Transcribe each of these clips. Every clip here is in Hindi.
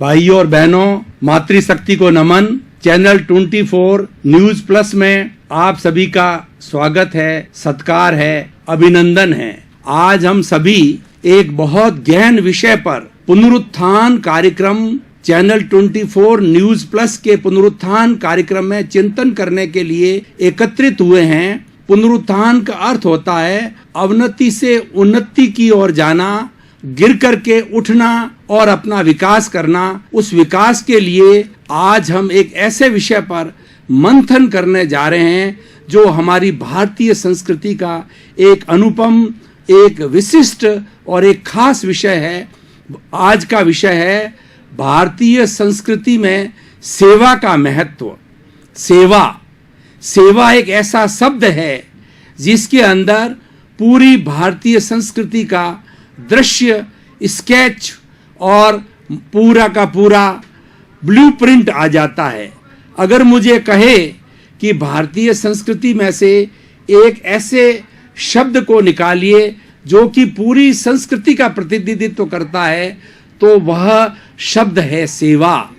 भाइयों और बहनों, मातृशक्ति को नमन। चैनल 24 न्यूज प्लस में आप सभी का स्वागत है, सत्कार है, अभिनंदन है। आज हम सभी एक बहुत गहन विषय पर पुनरुत्थान कार्यक्रम चैनल 24 न्यूज प्लस के पुनरुत्थान कार्यक्रम में चिंतन करने के लिए एकत्रित हुए हैं। पुनरुत्थान का अर्थ होता है अवनति से उन्नति की ओर जाना, गिर करके उठना और अपना विकास करना। उस विकास के लिए आज हम एक ऐसे विषय पर मंथन करने जा रहे हैं जो हमारी भारतीय संस्कृति का एक अनुपम, एक विशिष्ट और एक खास विषय है। आज का विषय है भारतीय संस्कृति में सेवा का महत्व। सेवा एक ऐसा शब्द है जिसके अंदर पूरी भारतीय संस्कृति का दृश्य, स्केच और पूरा का पूरा ब्लूप्रिंट आ जाता है। अगर मुझे कहे कि भारतीय संस्कृति में से एक ऐसे शब्द को निकालिए जो कि पूरी संस्कृति का प्रतिनिधित्व करता है, तो वह शब्द है सेवा।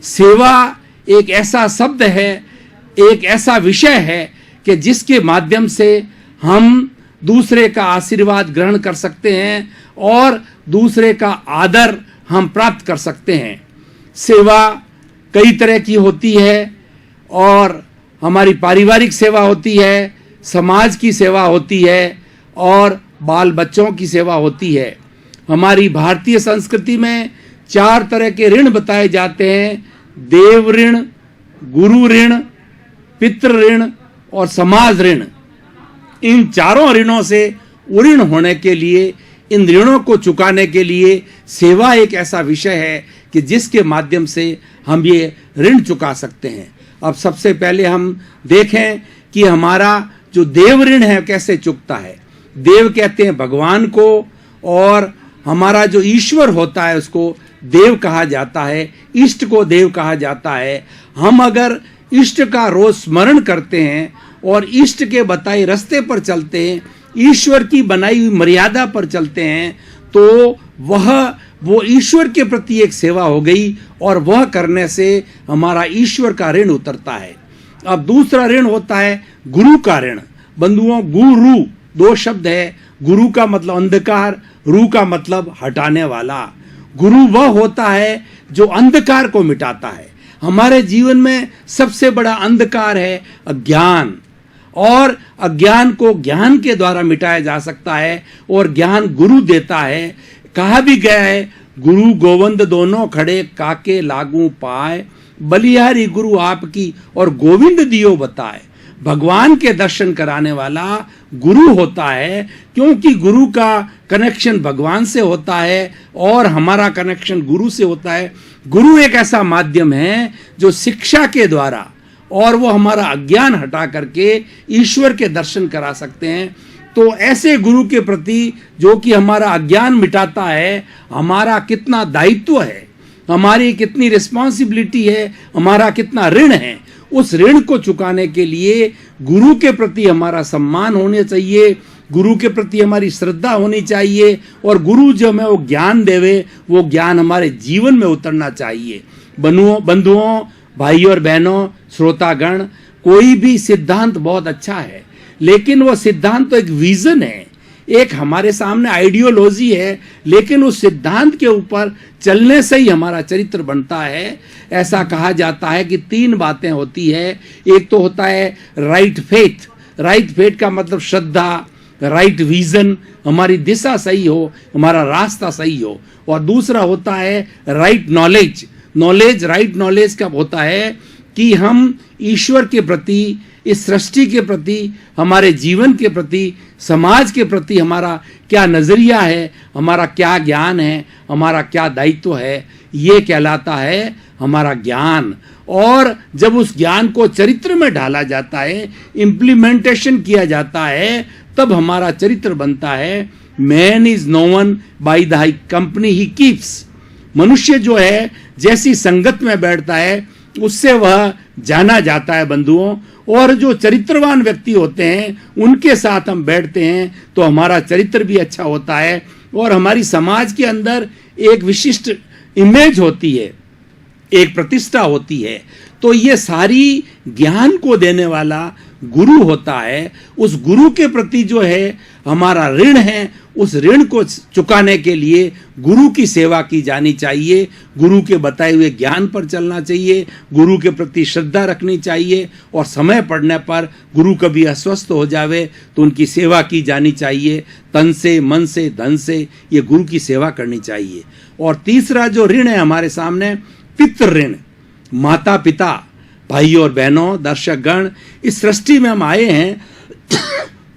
सेवा एक ऐसा शब्द है, एक ऐसा विषय है कि जिसके माध्यम से हम दूसरे का आशीर्वाद ग्रहण कर सकते हैं और दूसरे का आदर हम प्राप्त कर सकते हैं। सेवा कई तरह की होती है और हमारी पारिवारिक सेवा होती है, समाज की सेवा होती है और बाल बच्चों की सेवा होती है। हमारी भारतीय संस्कृति में 4 तरह के ऋण बताए जाते हैं: देव ऋण, गुरु ऋण, पितृ ऋण और समाज ऋण। इन चारों ऋणों से उऋण होने के लिए, इन ऋणों को चुकाने के लिए सेवा एक ऐसा विषय है कि जिसके माध्यम से हम ये ऋण चुका सकते हैं। अब सबसे पहले हम देखें कि हमारा जो देव ऋण है कैसे चुकता है। देव कहते हैं भगवान को, और हमारा जो ईश्वर होता है उसको देव कहा जाता है, इष्ट को देव कहा जाता है। हम अगर इष्ट का रोज स्मरण करते हैं और इष्ट के बताए रास्ते पर चलते हैं, ईश्वर की बनाई हुई मर्यादा पर चलते हैं, तो वो ईश्वर के प्रति एक सेवा हो गई और वह करने से हमारा ईश्वर का ऋण उतरता है। अब दूसरा ऋण होता है गुरु का ऋण। बंधुओं, गुरु 2 शब्द है। गुरु का मतलब अंधकार, रू का मतलब हटाने वाला। गुरु वह होता है जो अंधकार को मिटाता है। हमारे जीवन में सबसे बड़ा अंधकार है अज्ञान, और अज्ञान को ज्ञान के द्वारा मिटाया जा सकता है और ज्ञान गुरु देता है। कहा भी गया है, गुरु गोविंद दोनों खड़े काके लागू पाए, बलिहारी गुरु आपकी और गोविंद दियो बताए। भगवान के दर्शन कराने वाला गुरु होता है, क्योंकि गुरु का कनेक्शन भगवान से होता है और हमारा कनेक्शन गुरु से होता है। गुरु एक ऐसा माध्यम है जो शिक्षा के द्वारा, और वो हमारा अज्ञान हटा करके ईश्वर के दर्शन करा सकते हैं। तो ऐसे गुरु के प्रति जो कि हमारा अज्ञान मिटाता है, हमारा कितना दायित्व है, हमारी कितनी रिस्पॉन्सिबिलिटी है, हमारा कितना ऋण है। उस ऋण को चुकाने के लिए गुरु के प्रति हमारा सम्मान होना चाहिए, गुरु के प्रति हमारी श्रद्धा होनी चाहिए, और गुरु जो हमें वो ज्ञान देवे, वो ज्ञान हमारे जीवन में उतरना चाहिए। बंधुओं, भाइयों और बहनों, श्रोतागण, कोई भी सिद्धांत बहुत अच्छा है, लेकिन वो सिद्धांत तो एक विजन है, एक हमारे सामने आइडियोलॉजी है, लेकिन उस सिद्धांत के ऊपर चलने से ही हमारा चरित्र बनता है। ऐसा कहा जाता है कि 3 बातें होती है। एक तो होता है राइट फेथ। राइट फेथ का मतलब श्रद्धा, राइट विजन, हमारी दिशा सही हो, हमारा रास्ता सही हो। और दूसरा होता है राइट नॉलेज। राइट नॉलेज का होता है कि हम ईश्वर के प्रति, इस सृष्टि के प्रति, हमारे जीवन के प्रति, समाज के प्रति हमारा क्या नजरिया है, हमारा क्या ज्ञान है, हमारा क्या दायित्व है, ये कहलाता है हमारा ज्ञान। और जब उस ज्ञान को चरित्र में ढाला जाता है, इम्प्लीमेंटेशन किया जाता है, तब हमारा चरित्र बनता है। Man is known by the company he keeps. मनुष्य जो है जैसी संगत में बैठता है उससे वह जाना जाता है बंधुओं। और जो चरित्रवान व्यक्ति होते हैं उनके साथ हम बैठते हैं तो हमारा चरित्र भी अच्छा होता है और हमारी समाज के अंदर एक विशिष्ट इमेज होती है, एक प्रतिष्ठा होती है। तो ये सारी ज्ञान को देने वाला गुरु होता है। उस गुरु के प्रति जो है हमारा ऋण है, उस ऋण को चुकाने के लिए गुरु की सेवा की जानी चाहिए, गुरु के बताए हुए ज्ञान पर चलना चाहिए, गुरु के प्रति श्रद्धा रखनी चाहिए, और समय पड़ने पर गुरु कभी अस्वस्थ हो जावे तो उनकी सेवा की जानी चाहिए। तन से, मन से, धन से ये गुरु की सेवा करनी चाहिए। और तीसरा जो ऋण है हमारे सामने, पितृ ऋण। माता पिता, भाई और बहनों, दर्शक गण, इस सृष्टि में हम आए हैं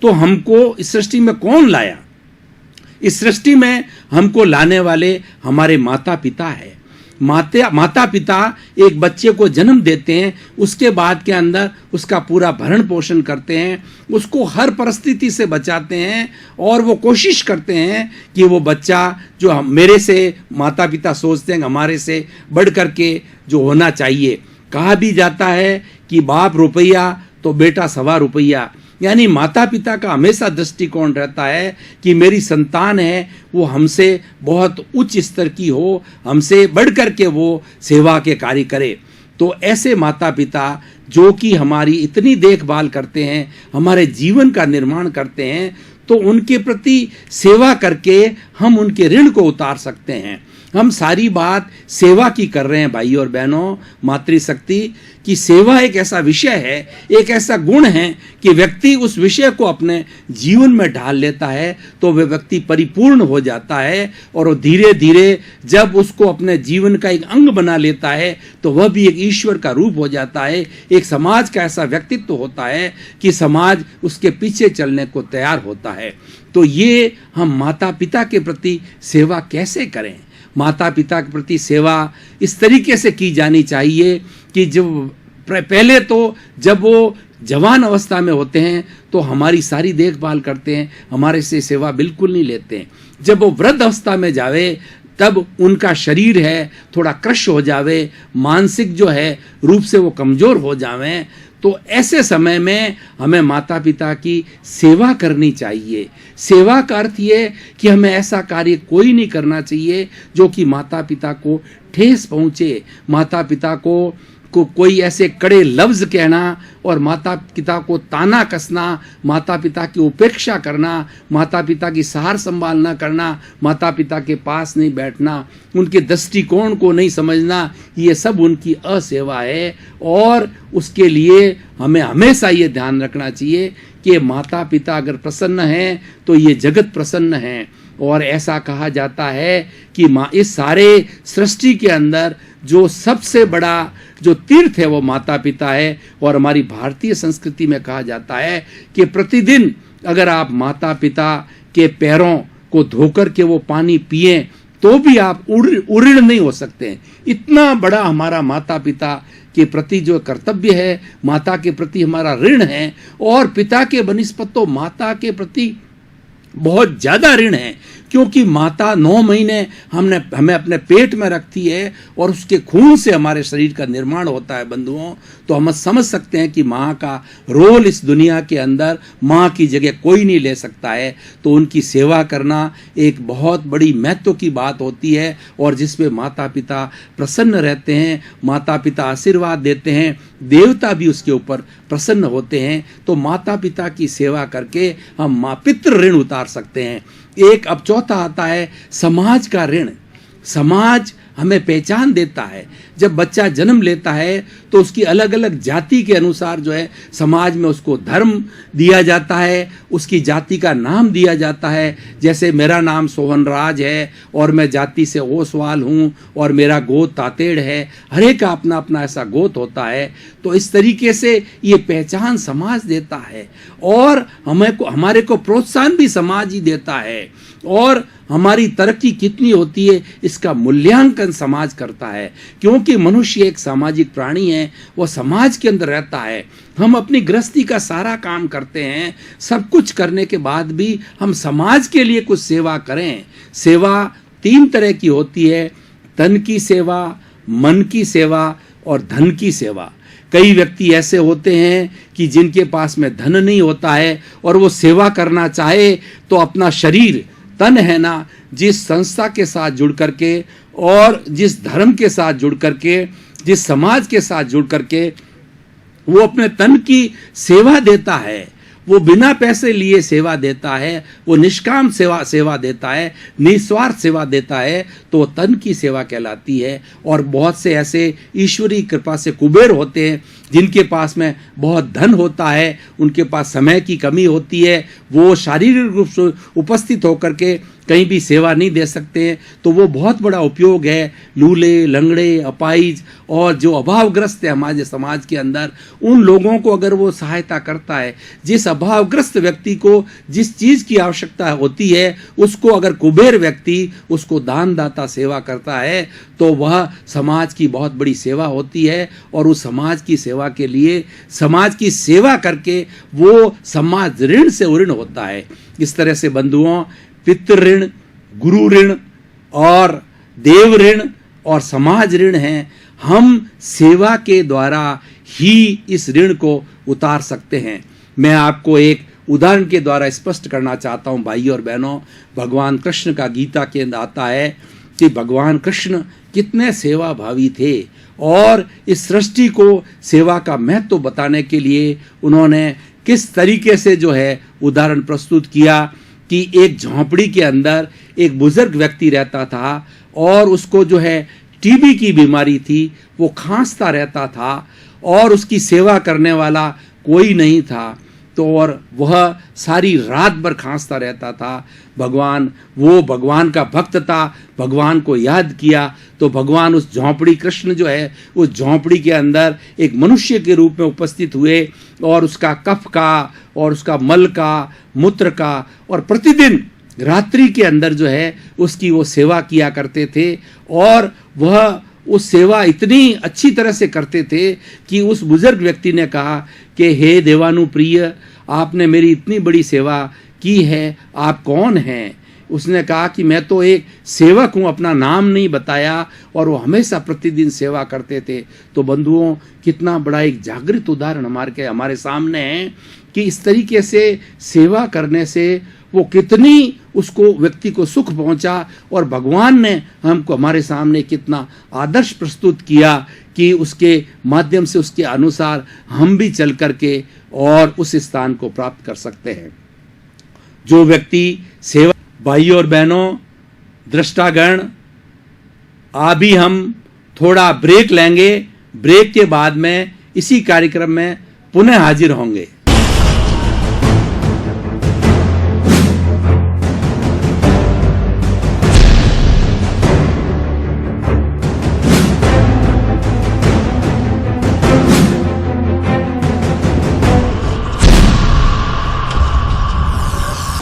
तो हमको इस सृष्टि में कौन लाया? इस सृष्टि में हमको लाने वाले हमारे माता पिता है। माता पिता एक बच्चे को जन्म देते हैं, उसके बाद के अंदर उसका पूरा भरण पोषण करते हैं, उसको हर परिस्थिति से बचाते हैं, और वो कोशिश करते हैं कि वो बच्चा जो मेरे से माता पिता सोचते हैं हमारे से बढ़ करके जो होना चाहिए। कहा भी जाता है कि बाप रुपया तो बेटा सवा रुपया, यानी माता पिता का हमेशा दृष्टिकोण रहता है कि मेरी संतान है वो हमसे बहुत उच्च स्तर की हो, हमसे बढ़ कर के वो सेवा के कार्य करे। तो ऐसे माता पिता जो कि हमारी इतनी देखभाल करते हैं, हमारे जीवन का निर्माण करते हैं, तो उनके प्रति सेवा करके हम उनके ऋण को उतार सकते हैं। हम सारी बात सेवा की कर रहे हैं भाई और बहनों। मातृशक्ति की सेवा एक ऐसा विषय है, एक ऐसा गुण है कि व्यक्ति उस विषय को अपने जीवन में ढाल लेता है तो वह व्यक्ति परिपूर्ण हो जाता है, और धीरे धीरे जब उसको अपने जीवन का एक अंग बना लेता है तो वह भी एक ईश्वर का रूप हो जाता है। एक समाज का ऐसा व्यक्तित्व होता है कि समाज उसके पीछे चलने को तैयार होता है। तो ये हम माता पिता के प्रति सेवा कैसे करें? माता पिता के प्रति सेवा इस तरीके से की जानी चाहिए कि जब पहले तो जब वो जवान अवस्था में होते हैं तो हमारी सारी देखभाल करते हैं, हमारे से सेवा बिल्कुल नहीं लेते हैं। जब वो वृद्ध अवस्था में जावे तब उनका शरीर है थोड़ा क्रश हो जावे, मानसिक जो है रूप से वो कमजोर हो जावें, तो ऐसे समय में हमें माता पिता की सेवा करनी चाहिए। सेवा का अर्थ ये कि हमें ऐसा कार्य कोई नहीं करना चाहिए जो कि माता पिता को ठेस पहुँचे, माता पिता को कोई ऐसे कड़े लफ्ज कहना और माता पिता को ताना कसना, माता पिता की उपेक्षा करना, माता पिता की सहार संभाल न करना, माता पिता के पास नहीं बैठना, उनके दृष्टिकोण को नहीं समझना, ये सब उनकी असेवा है। और उसके लिए हमें हमेशा ये ध्यान रखना चाहिए कि माता पिता अगर प्रसन्न हैं तो ये जगत प्रसन्न है। और ऐसा कहा जाता है कि इस सारे सृष्टि के अंदर जो सबसे बड़ा जो तीर्थ है वो माता पिता है। और हमारी भारतीय संस्कृति में कहा जाता है कि प्रतिदिन अगर आप माता पिता के पैरों को धोकर के वो पानी पिए तो भी आप उऋण नहीं हो सकते हैं। इतना बड़ा हमारा माता पिता के प्रति जो कर्तव्य है, माता के प्रति हमारा ऋण है, और पिता के बनिस्पत तो माता के प्रति बहुत ज्यादा ऋण है, क्योंकि माता 9 महीने हमें अपने पेट में रखती है और उसके खून से हमारे शरीर का निर्माण होता है बंधुओं। तो हम समझ सकते हैं कि माँ का रोल इस दुनिया के अंदर माँ की जगह कोई नहीं ले सकता है। तो उनकी सेवा करना एक बहुत बड़ी महत्व की बात होती है, और जिसमें माता पिता प्रसन्न रहते हैं, माता पिता आशीर्वाद देते हैं, देवता भी उसके ऊपर प्रसन्न होते हैं। तो माता पिता की सेवा करके हम पितृ ऋण उतार सकते हैं। एक अब चौथा आता है समाज का ऋण। समाज हमें पहचान देता है। जब बच्चा जन्म लेता है तो उसकी अलग अलग जाति के अनुसार जो है समाज में उसको धर्म दिया जाता है, उसकी जाति का नाम दिया जाता है। जैसे मेरा नाम सोहन राज है और मैं जाति से ओसवाल हूँ और मेरा गोत तातेड़ है, हर एक का अपना अपना ऐसा गोत होता है। तो इस तरीके से ये पहचान समाज देता है, और हमारे को प्रोत्साहन भी समाज ही देता है। और हमारी तरक्की कितनी होती है इसका मूल्यांकन समाज करता है, क्योंकि मनुष्य एक सामाजिक प्राणी है, वो समाज के अंदर रहता है। हम अपनी गृहस्थी का सारा काम करते हैं, सब कुछ करने के बाद भी हम समाज के लिए कुछ सेवा करें। सेवा 3 तरह की होती है, तन की सेवा, मन की सेवा और धन की सेवा। कई व्यक्ति ऐसे होते हैं कि जिनके पास में धन नहीं होता है और वो सेवा करना चाहे तो अपना शरीर तन है ना, जिस संस्था के साथ जुड़ करके और जिस धर्म के साथ जुड़ करके, जिस समाज के साथ जुड़ करके वो अपने तन की सेवा देता है, वो बिना पैसे लिए सेवा देता है, वो निष्काम सेवा देता है, निस्वार्थ सेवा देता है, तो तन की सेवा कहलाती है। और बहुत से ऐसे ईश्वरीय कृपा से कुबेर होते हैं जिनके पास में बहुत धन होता है, उनके पास समय की कमी होती है, वो शारीरिक रूप से उपस्थित होकर के कहीं भी सेवा नहीं दे सकते हैं, तो वो बहुत बड़ा उपयोग है। लूले, लंगड़े, अपाहिज और जो अभावग्रस्त है हमारे समाज के अंदर, उन लोगों को अगर वो सहायता करता है, जिस अभावग्रस्त व्यक्ति को जिस चीज़ की आवश्यकता होती है, उसको अगर कुबेर व्यक्ति उसको दान दाता सेवा करता है, तो वह समाज की बहुत बड़ी सेवा होती है। और उस समाज की सेवा के लिए, समाज की सेवा करके वो समाज ऋण से ऋण होता है। इस तरह से बंधुओं, पितृ ऋण, गुरु ऋण और देव ऋण और समाज ऋण हैं। हम सेवा के द्वारा ही इस ऋण को उतार सकते हैं। मैं आपको एक उदाहरण के द्वारा स्पष्ट करना चाहता हूं भाई और बहनों। भगवान कृष्ण का गीता के अंदर आता है कि भगवान कृष्ण कितने सेवा भावी थे और इस सृष्टि को सेवा का महत्व बताने के लिए उन्होंने किस तरीके से जो है उदाहरण प्रस्तुत किया कि एक झोंपड़ी के अंदर एक बुजुर्ग व्यक्ति रहता था और उसको जो है टीबी की बीमारी थी, वो खांसता रहता था और उसकी सेवा करने वाला कोई नहीं था, तो और वह सारी रात भर खांसता रहता था। वो भगवान का भक्त था, भगवान को याद किया तो भगवान उस झोंपड़ी, कृष्ण जो है उस झोंपड़ी के अंदर एक मनुष्य के रूप में उपस्थित हुए और उसका कफ का और उसका मल का, मूत्र का और प्रतिदिन रात्रि के अंदर जो है उसकी वो सेवा किया करते थे। और वह उस सेवा इतनी अच्छी तरह से करते थे कि उस बुजुर्ग व्यक्ति ने कहा कि हे देवानुप्रिय, आपने मेरी इतनी बड़ी सेवा की है, आप कौन हैं? उसने कहा कि मैं तो एक सेवक हूँ, अपना नाम नहीं बताया, और वो हमेशा प्रतिदिन सेवा करते थे। तो बंधुओं, कितना बड़ा एक जागृत उदाहरण हमारे सामने है कि इस तरीके से सेवा करने से वो कितनी उसको व्यक्ति को सुख पहुंचा और भगवान ने हमको हमारे सामने कितना आदर्श प्रस्तुत किया कि उसके माध्यम से, उसके अनुसार हम भी चल करके और उस स्थान को प्राप्त कर सकते हैं। जो व्यक्ति सेवा, भाइयों और बहनों, दृष्टागण, अभी हम थोड़ा ब्रेक लेंगे। ब्रेक के बाद में इसी कार्यक्रम में पुनः हाजिर होंगे।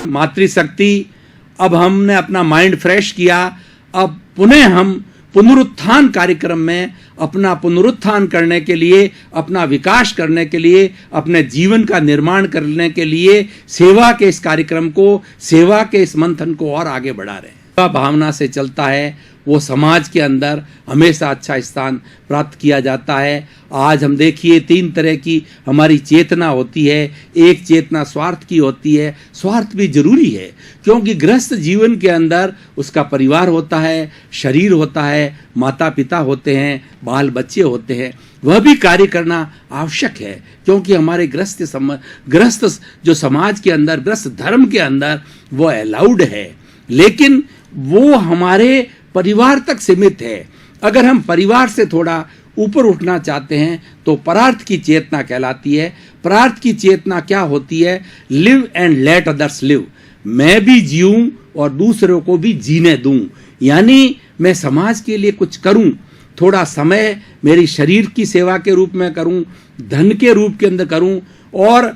मातृशक्ति, अब हमने अपना माइंड फ्रेश किया, अब पुनः हम पुनरुत्थान कार्यक्रम में अपना पुनरुत्थान करने के लिए, अपना विकास करने के लिए, अपने जीवन का निर्माण करने के लिए सेवा के इस कार्यक्रम को, सेवा के इस मंथन को और आगे बढ़ा रहे हैं। सेवा भावना से चलता है, वो समाज के अंदर हमेशा अच्छा स्थान प्राप्त किया जाता है। आज हम देखिए 3 तरह की हमारी चेतना होती है। एक चेतना स्वार्थ की होती है। स्वार्थ भी जरूरी है क्योंकि गृहस्थ जीवन के अंदर उसका परिवार होता है, शरीर होता है, माता पिता होते हैं, बाल बच्चे होते हैं, वह भी कार्य करना आवश्यक है क्योंकि हमारे गृहस्थ जो समाज के अंदर, गृहस्थ धर्म के अंदर वो अलाउड है, लेकिन वो हमारे परिवार तक सीमित है। अगर हम परिवार से थोड़ा ऊपर उठना चाहते हैं तो परार्थ की चेतना कहलाती है। परार्थ की चेतना क्या होती है? Live and let others live. मैं भी जीऊं और दूसरों को भी जीने दूं, यानी मैं समाज के लिए कुछ करूं, थोड़ा समय मेरी शरीर की सेवा के रूप में करूं, धन के रूप के अंदर करूं। और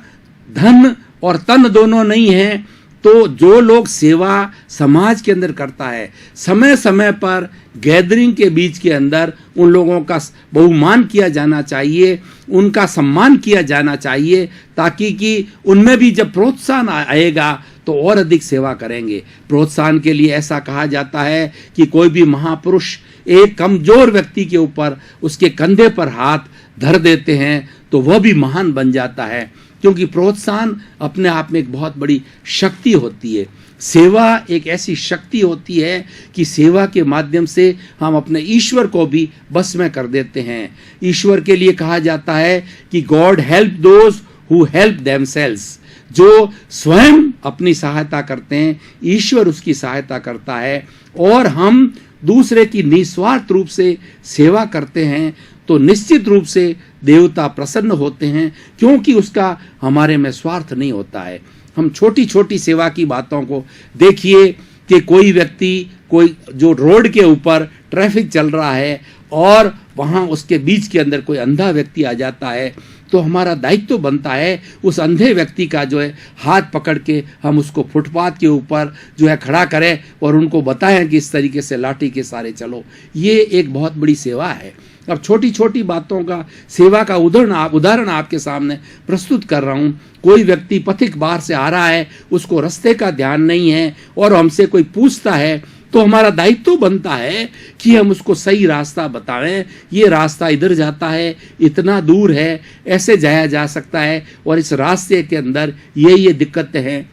धन और तन दोनों नहीं है तो जो लोग सेवा समाज के अंदर करता है, समय समय पर गैदरिंग के बीच के अंदर उन लोगों का बहुमान किया जाना चाहिए, उनका सम्मान किया जाना चाहिए, ताकि कि उनमें भी जब प्रोत्साहन आएगा तो और अधिक सेवा करेंगे। प्रोत्साहन के लिए ऐसा कहा जाता है कि कोई भी महापुरुष एक कमजोर व्यक्ति के ऊपर उसके कंधे पर हाथ धर देते हैं तो वह भी महान बन जाता है। क्योंकि प्रोत्साहन अपने आप में एक बहुत बड़ी शक्ति होती है। सेवा एक ऐसी शक्ति होती है कि सेवा के माध्यम से हम अपने ईश्वर को भी बस में कर देते हैं। ईश्वर के लिए कहा जाता है कि God help those who help themselves. जो स्वयं अपनी सहायता करते हैं, ईश्वर उसकी सहायता करता है। और हम दूसरे की निस्वार्थ रूप से सेवा करते हैं तो निश्चित रूप से देवता प्रसन्न होते हैं, क्योंकि उसका हमारे में स्वार्थ नहीं होता है। हम छोटी छोटी सेवा की बातों को देखिए कि कोई व्यक्ति, कोई जो रोड के ऊपर ट्रैफिक चल रहा है और वहाँ उसके बीच के अंदर कोई अंधा व्यक्ति आ जाता है, तो हमारा दायित्व बनता है उस अंधे व्यक्ति का जो है हाथ पकड़ के हम उसको फुटपाथ के ऊपर जो है खड़ा करें और उनको बताएं कि इस तरीके से लाठी के सहारे चलो। ये एक बहुत बड़ी सेवा है। अब छोटी छोटी बातों का सेवा का उदाहरण आपके सामने प्रस्तुत कर रहा हूँ। कोई व्यक्ति पथिक बाहर से आ रहा है, उसको रास्ते का ध्यान नहीं है और हमसे कोई पूछता है, तो हमारा दायित्व बनता है कि हम उसको सही रास्ता बताएं। ये रास्ता इधर जाता है, इतना दूर है, ऐसे जाया जा सकता है और इस रास्ते के अंदर ये दिक्कतें हैं।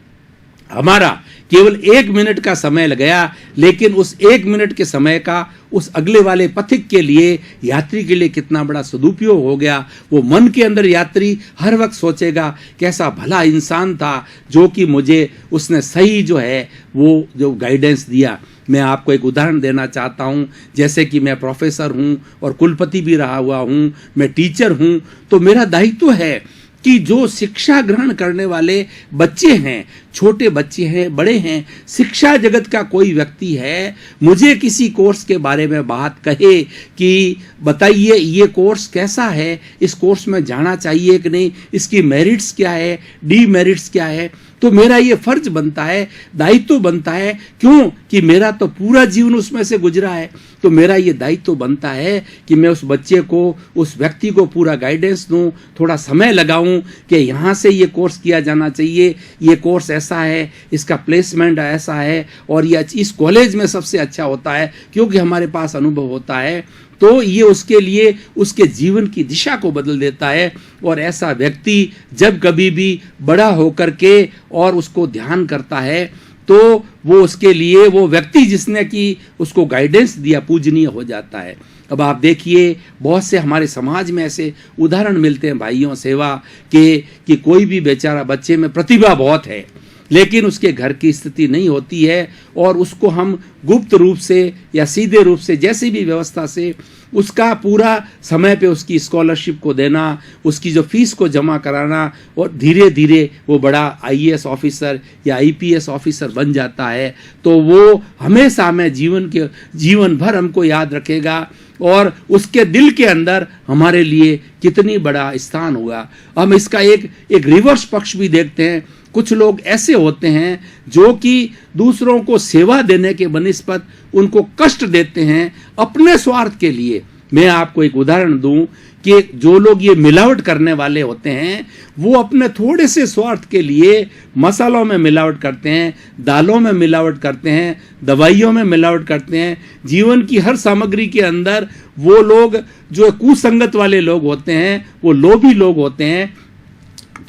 हमारा केवल 1 मिनट का समय लग गया, लेकिन उस 1 मिनट के समय का उस अगले वाले पथिक के लिए, यात्री के लिए कितना बड़ा सदुपयोग हो गया। वो मन के अंदर यात्री हर वक्त सोचेगा कैसा भला इंसान था जो कि मुझे उसने सही जो है वो जो गाइडेंस दिया। मैं आपको एक उदाहरण देना चाहता हूँ। जैसे कि मैं प्रोफेसर हूँ और कुलपति भी रहा हुआ हूँ, मैं टीचर हूँ, तो मेरा दायित्व है कि जो शिक्षा ग्रहण करने वाले बच्चे हैं, छोटे बच्चे हैं, बड़े हैं, शिक्षा जगत का कोई व्यक्ति है, मुझे किसी कोर्स के बारे में बात कहे कि बताइए ये कोर्स कैसा है, इस कोर्स में जाना चाहिए कि नहीं, इसकी मेरिट्स क्या है, डीमेरिट्स क्या है, तो मेरा ये फर्ज बनता है, दायित्व बनता है। क्यों कि मेरा तो पूरा जीवन उसमें से गुजरा है, तो मेरा ये दायित्व बनता है कि मैं उस बच्चे को, उस व्यक्ति को पूरा गाइडेंस दूं, थोड़ा समय लगाऊं कि यहाँ से ये कोर्स किया जाना चाहिए, ये कोर्स ऐसा है, इसका प्लेसमेंट ऐसा है और ये इस कॉलेज में सबसे अच्छा होता है, क्योंकि हमारे पास अनुभव होता है। तो ये उसके लिए उसके जीवन की दिशा को बदल देता है। और ऐसा व्यक्ति जब कभी भी बड़ा होकर के और उसको ध्यान करता है, तो वो उसके लिए, वो व्यक्ति जिसने कि उसको गाइडेंस दिया, पूजनीय हो जाता है। अब आप देखिए बहुत से हमारे समाज में ऐसे उदाहरण मिलते हैं भाइयों, सेवा के, कि कोई भी बेचारा बच्चे में प्रतिभा बहुत है, लेकिन उसके घर की स्थिति नहीं होती है और उसको हम गुप्त रूप से या सीधे रूप से, जैसी भी व्यवस्था से, उसका पूरा समय पे उसकी स्कॉलरशिप को देना, उसकी जो फीस को जमा कराना, और धीरे धीरे वो बड़ा आईएएस ऑफिसर या आईपीएस ऑफिसर बन जाता है। तो वो हमेशा हमें जीवन भर हमको याद रखेगा और उसके दिल के अंदर हमारे लिए कितनी बड़ा स्थान होगा। हम इसका एक रिवर्स पक्ष भी देखते हैं। कुछ लोग ऐसे होते हैं जो कि दूसरों को सेवा देने के बनिस्बत उनको कष्ट देते हैं अपने स्वार्थ के लिए। मैं आपको एक उदाहरण दूं कि जो लोग ये मिलावट करने वाले होते हैं, वो अपने थोड़े से स्वार्थ के लिए मसालों में मिलावट करते हैं, दालों में मिलावट करते हैं, दवाइयों में मिलावट करते हैं, जीवन की हर सामग्री के अंदर वो लोग जो कुसंगत वाले लोग होते हैं, वो लोभी लोग होते हैं,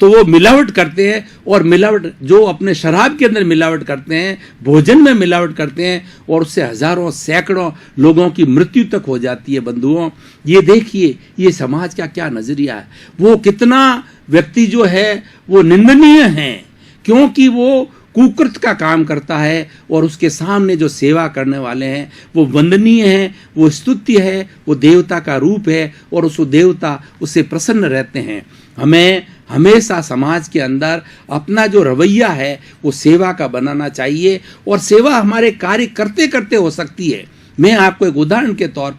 तो वो मिलावट करते हैं। और मिलावट जो अपने शराब के अंदर मिलावट करते हैं, भोजन में मिलावट करते हैं, और उससे हजारों सैकड़ों लोगों की मृत्यु तक हो जाती है। बंधुओं, ये देखिए ये समाज का क्या नजरिया है। वो कितना व्यक्ति जो है वो निंदनीय है, क्योंकि वो कुकृत का काम करता है और उसके सामने जो सेवा करने वाले हैं वो वंदनीय हैं, वो स्तुत्य है, वो देवता का रूप है और उस देवता उससे प्रसन्न रहते हैं। हमें हमेशा समाज के अंदर अपना जो रवैया है वो सेवा का बनाना चाहिए, और सेवा हमारे कार्य करते करते हो सकती है। मैं आपको एक उदाहरण के तौर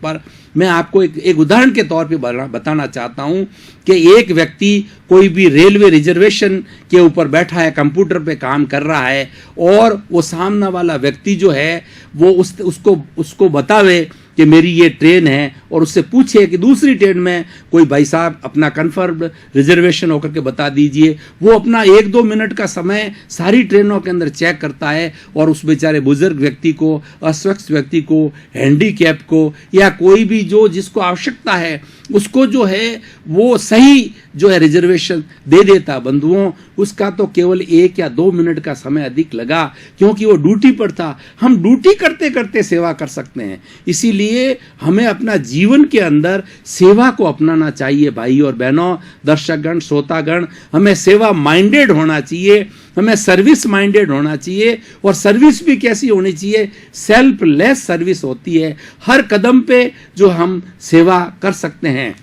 पर बताना चाहता हूं कि एक व्यक्ति कोई भी रेलवे रिजर्वेशन के ऊपर बैठा है, कंप्यूटर पे काम कर रहा है, और वो सामने वाला व्यक्ति जो है वो उसको बतावे कि कि मेरी ये ट्रेन है और उससे पूछे कि दूसरी ट्रेन में कोई भाई साहब अपना कन्फर्म रिजर्वेशन होकर के बता दीजिए। वो अपना 1-2 मिनट का समय सारी ट्रेनों के अंदर चेक करता है और उस बेचारे बुजुर्ग व्यक्ति को, अस्वस्थ व्यक्ति को, हैंडीकैप को या कोई भी जो जिसको आवश्यकता है उसको जो है वो सही जो है रिजर्वेशन दे देता। बंधुओं, उसका तो केवल 1 या 2 मिनट का समय अधिक लगा क्योंकि वो ड्यूटी पर था। हम ड्यूटी करते करते सेवा कर सकते हैं, इसीलिए हमें अपना जीवन के अंदर सेवा को अपनाना चाहिए। भाई और बहनों, दर्शकगण, श्रोतागण, हमें सेवा माइंडेड होना चाहिए, हमें सर्विस माइंडेड होना चाहिए। और सर्विस भी कैसी होनी चाहिए? सेल्फलेस सर्विस होती है। हर कदम पे जो हम सेवा कर सकते हैं।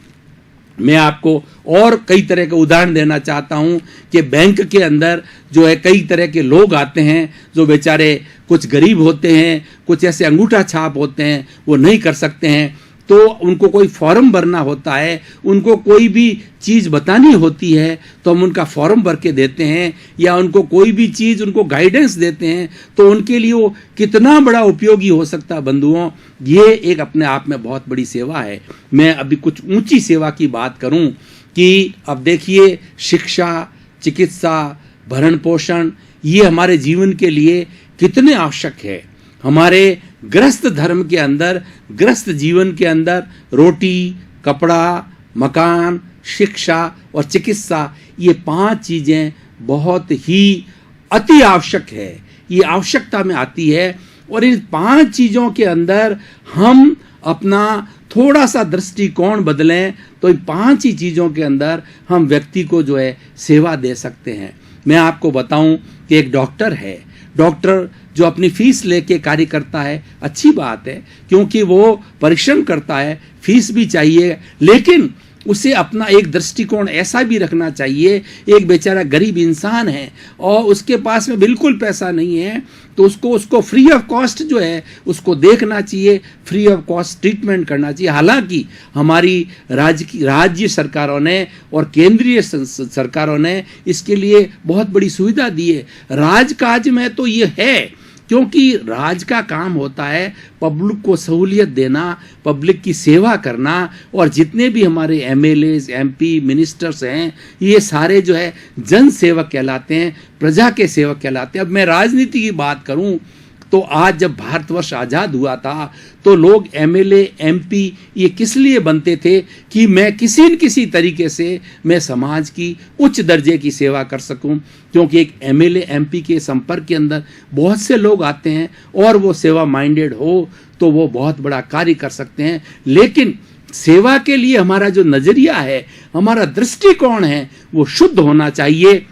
मैं आपको और कई तरह के उदाहरण देना चाहता हूं कि बैंक के अंदर जो है कई तरह के लोग आते हैं जो बेचारे कुछ गरीब होते हैं, कुछ ऐसे अंगूठा छाप होते हैं, वो नहीं कर सकते हैं, तो उनको कोई फॉर्म भरना होता है, उनको कोई भी चीज़ बतानी होती है तो हम उनका फॉर्म भर के देते हैं, या उनको कोई भी चीज़ उनको गाइडेंस देते हैं तो उनके लिए वो कितना बड़ा उपयोगी हो सकता है। बंधुओं, ये एक अपने आप में बहुत बड़ी सेवा है। मैं अभी कुछ ऊंची सेवा की बात करूं कि अब देखिए, शिक्षा, चिकित्सा, भरण पोषण, ये हमारे जीवन के लिए कितने आवश्यक है। हमारे गृहस्थ धर्म के अंदर, गृहस्थ जीवन के अंदर रोटी, कपड़ा, मकान, शिक्षा और चिकित्सा, ये 5 चीजें बहुत ही अति आवश्यक है। ये आवश्यकता में आती है और इन 5 चीजों के अंदर हम अपना थोड़ा सा दृष्टिकोण बदलें तो इन 5 ही चीजों के अंदर हम व्यक्ति को जो है सेवा दे सकते हैं। मैं आपको बताऊं कि एक डॉक्टर है, डॉक्टर जो अपनी फीस लेके कार्य करता है, अच्छी बात है क्योंकि वो परिश्रम करता है, फीस भी चाहिए, लेकिन उसे अपना एक दृष्टिकोण ऐसा भी रखना चाहिए। एक बेचारा गरीब इंसान है और उसके पास में बिल्कुल पैसा नहीं है, तो उसको फ्री ऑफ कॉस्ट जो है उसको देखना चाहिए, फ्री ऑफ कॉस्ट ट्रीटमेंट करना चाहिए। हालांकि हमारी राज्य सरकारों ने और केंद्रीय सरकारों ने इसके लिए बहुत बड़ी सुविधा दी है। राजकाज में तो ये है, क्योंकि राज का काम होता है पब्लिक को सहूलियत देना, पब्लिक की सेवा करना, और जितने भी हमारे एमएलएज, एमपी, मिनिस्टर्स हैं, ये सारे जो है जन सेवक कहलाते हैं, प्रजा के सेवक कहलाते हैं। अब मैं राजनीति की बात करूं तो आज जब भारतवर्ष आज़ाद हुआ था तो लोग एमएलए, एमपी ये किस लिए बनते थे कि मैं किसी न किसी तरीके से मैं समाज की उच्च दर्जे की सेवा कर सकूं, क्योंकि एक एमएलए, एमपी के संपर्क के अंदर बहुत से लोग आते हैं और वो सेवा माइंडेड हो तो वो बहुत बड़ा कार्य कर सकते हैं। लेकिन सेवा के लिए हमारा जो नज़रिया है, हमारा दृष्टिकोण है, वो शुद्ध होना चाहिए,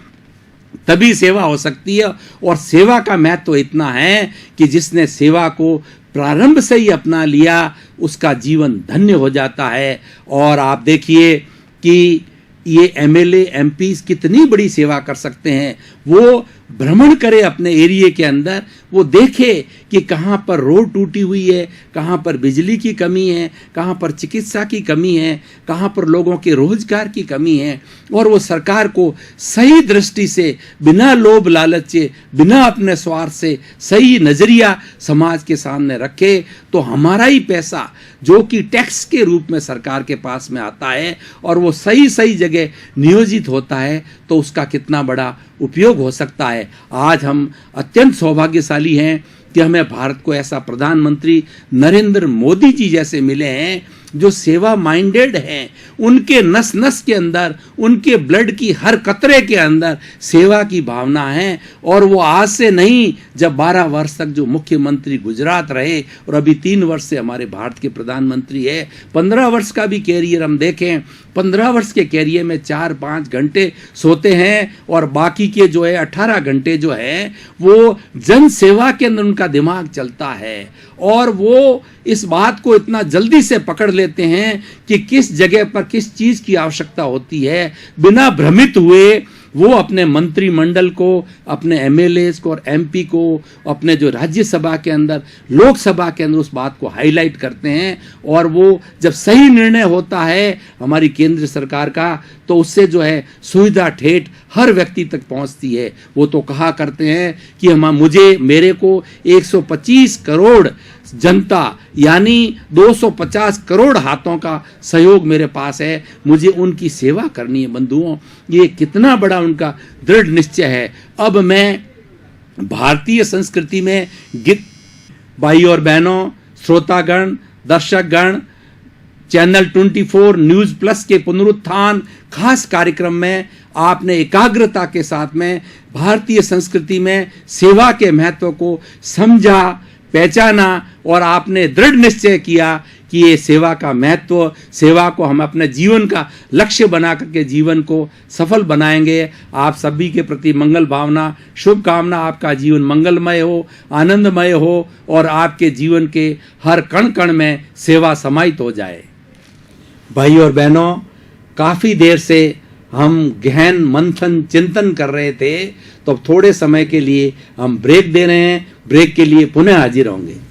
तभी सेवा हो सकती है। और सेवा का महत्व तो इतना है कि जिसने सेवा को प्रारंभ से ही अपना लिया उसका जीवन धन्य हो जाता है। और आप देखिए कि ये एमएलए, एमपी कितनी बड़ी सेवा कर सकते हैं। वो भ्रमण करे अपने एरिया के अंदर, वो देखे कि कहाँ पर रोड टूटी हुई है, कहाँ पर बिजली की कमी है, कहाँ पर चिकित्सा की कमी है, कहाँ पर लोगों के रोजगार की कमी है, और वो सरकार को सही दृष्टि से, बिना लोभ लालच से, बिना अपने स्वार्थ से सही नज़रिया समाज के सामने रखे, तो हमारा ही पैसा जो कि टैक्स के रूप में सरकार के पास में आता है और वो सही सही जगह नियोजित होता है, तो उसका कितना बड़ा उपयोग हो सकता है। आज हम अत्यंत सौभाग्यशाली हैं कि हमें भारत को ऐसा प्रधानमंत्री नरेंद्र मोदी जी जैसे मिले हैं जो सेवा माइंडेड हैं। उनके नस नस के अंदर, उनके ब्लड की हर कतरे के अंदर सेवा की भावना है। और वो आज से नहीं, जब 12 वर्ष तक जो मुख्यमंत्री गुजरात रहे और अभी 3 वर्ष से हमारे भारत के प्रधानमंत्री है, 15 वर्ष का भी कैरियर हम देखें, 15 वर्ष के कैरियर में 4-5 घंटे सोते हैं और बाकी के जो है 18 घंटे जो है वो जन सेवा के अंदर उनका दिमाग चलता है। और वो इस बात को इतना जल्दी से पकड़ लेते हैं कि किस जगह पर किस चीज़ की आवश्यकता होती है, बिना भ्रमित हुए वो अपने मंत्रिमंडल को, अपने एमएलएस को और एमपी को, अपने जो राज्यसभा के अंदर, लोकसभा के अंदर उस बात को हाईलाइट करते हैं। और वो जब सही निर्णय होता है हमारी केंद्र सरकार का, तो उससे जो है सुविधा ठेठ हर व्यक्ति तक पहुंचती है। वो तो कहा करते हैं कि मेरे को 125 करोड़ जनता यानी 250 करोड़ हाथों का सहयोग मेरे पास है। मुझे उनकी सेवा करनी है बंधुओं, ये कितना बड़ा उनका दृढ़ निश्चय है। अब मैं भारतीय संस्कृति में गीत, भाई और बहनों, श्रोतागण, दर्शकगण, चैनल 24 न्यूज़ प्लस के पुनरुत्थान खास कार्यक्रम में आपने एकाग्रता के साथ में भारतीय संस्कृति में सेवा के महत्व को समझा, पहचाना और आपने दृढ़ निश्चय किया कि ये सेवा का महत्व, सेवा को हम अपने जीवन का लक्ष्य बना करके जीवन को सफल बनाएंगे। आप सभी के प्रति मंगल भावना, शुभकामना, आपका जीवन मंगलमय हो, आनंदमय हो और आपके जीवन के हर कण कण में सेवा समाहित हो जाए। भाई और बहनों, काफ़ी देर से हम गहन मंथन चिंतन कर रहे थे, तो अब थोड़े समय के लिए हम ब्रेक दे रहे हैं। ब्रेक के लिए पुनः हाजिर होंगे।